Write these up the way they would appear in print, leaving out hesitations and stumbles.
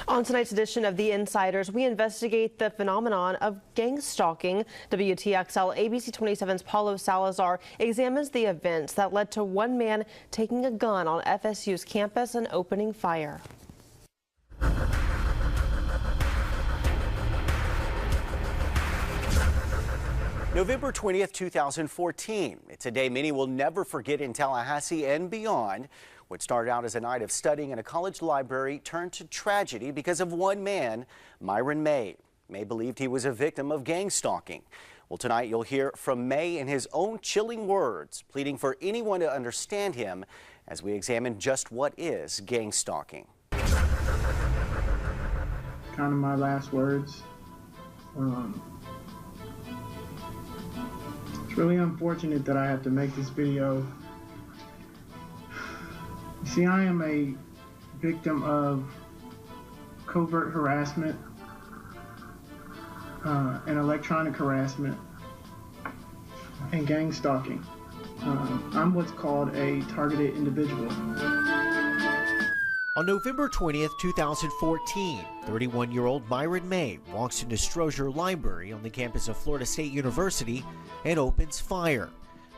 On tonight's edition of The Insiders, we investigate the phenomenon of gang stalking. WTXL ABC27's Paulo Salazar examines the events that led to one man taking a gun on FSU's campus and opening fire. November 20th, 2014. It's a day many will never forget in Tallahassee and beyond. What started out as a night of studying in a college library turned to tragedy because of one man, Myron May. May believed he was a victim of gang stalking. Well, tonight you'll hear from May in his own chilling words, pleading for anyone to understand him as we examine just what is gang stalking. Kind of my last words. It's really unfortunate that I have to make this video. You see, I am a victim of covert harassment and electronic harassment and gang stalking. I'm what's called a targeted individual. On November 20th, 2014, 31-year-old Myron May walks into Strozier Library on the campus of Florida State University and opens fire.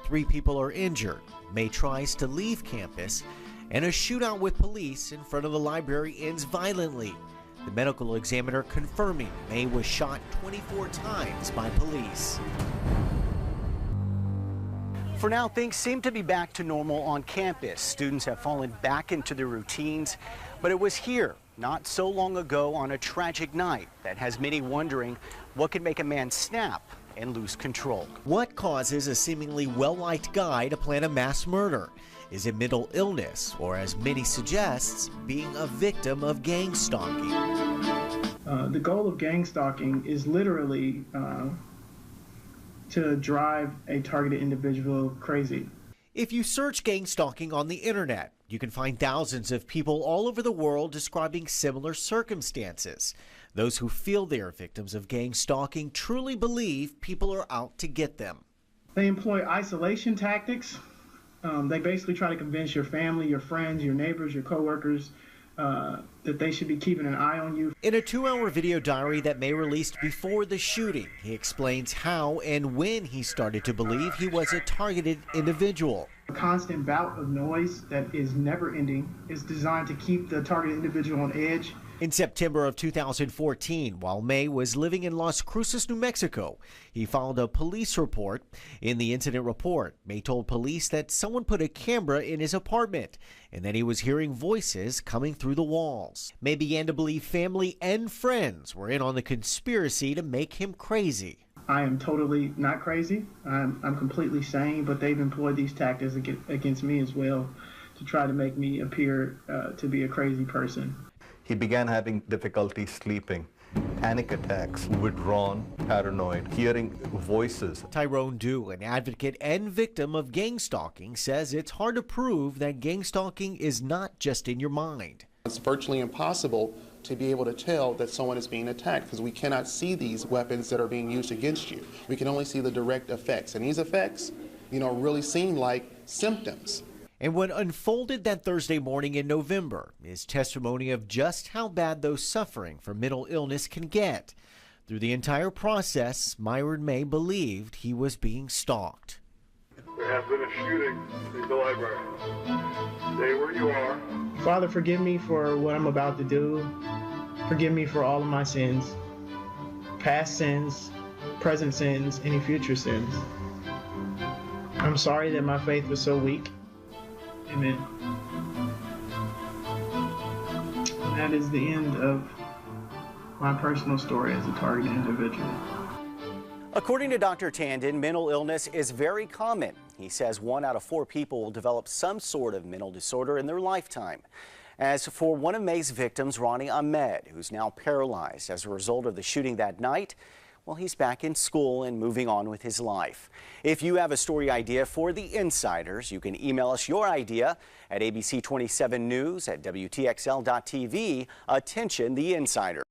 3 people are injured. May tries to leave campus, and a shootout with police in front of the library ends violently. The medical examiner confirming May was shot 24 times by police. For now, things seem to be back to normal on campus. Students have fallen back into their routines, but it was here not so long ago on a tragic night that has many wondering what could make a man snap and lose control. What causes a seemingly well-liked guy to plan a mass murder? Is it mental illness, or as many suggests, being a victim of gang stalking? The goal of gang stalking is literally to drive a targeted individual crazy. If you search gang stalking on the internet, you can find thousands of people all over the world describing similar circumstances. Those who feel they are victims of gang stalking truly believe people are out to get them. They employ isolation tactics. They basically try to convince your family, your friends, your neighbors, your coworkers that they should be keeping an eye on you. In a 2-hour video diary that May released before the shooting, he explains how and when he started to believe he was a targeted individual. A constant bout of noise that is never ending is designed to keep the targeted individual on edge. In September of 2014, while May was living in Las Cruces, New Mexico, he filed a police report. In the incident report, May told police that someone put a camera in his apartment and that he was hearing voices coming through the walls. May began to believe family and friends were in on the conspiracy to make him crazy. I am totally not crazy. I'm completely sane, but they've employed these tactics against me as well to try to make me appear to be a crazy person. He began having difficulty sleeping, panic attacks, withdrawn, paranoid, hearing voices. Tyrone Dew, an advocate and victim of gang stalking, says it's hard to prove that gang stalking is not just in your mind. It's virtually impossible to be able to tell that someone is being attacked because we cannot see these weapons that are being used against you. We can only see the direct effects, and these effects, really seem like symptoms. And what unfolded that Thursday morning in November is testimony of just how bad those suffering from mental illness can get. Through the entire process, Myron May believed he was being stalked. There has been a shooting in the library. Stay where you are. Father, forgive me for what I'm about to do. Forgive me for all of my sins. Past sins, present sins, any future sins. I'm sorry that my faith was so weak. Amen. And that is the end of my personal story as a targeted individual. According to Dr. Tandon, mental illness is very common. He says 1 out of 4 people will develop some sort of mental disorder in their lifetime. As for one of May's victims, Ronnie Ahmed, who's now paralyzed as a result of the shooting that night, well, he's back in school and moving on with his life. If you have a story idea for The Insiders, you can email us your idea at ABC27news@WTXL.TV. Attention, The Insider.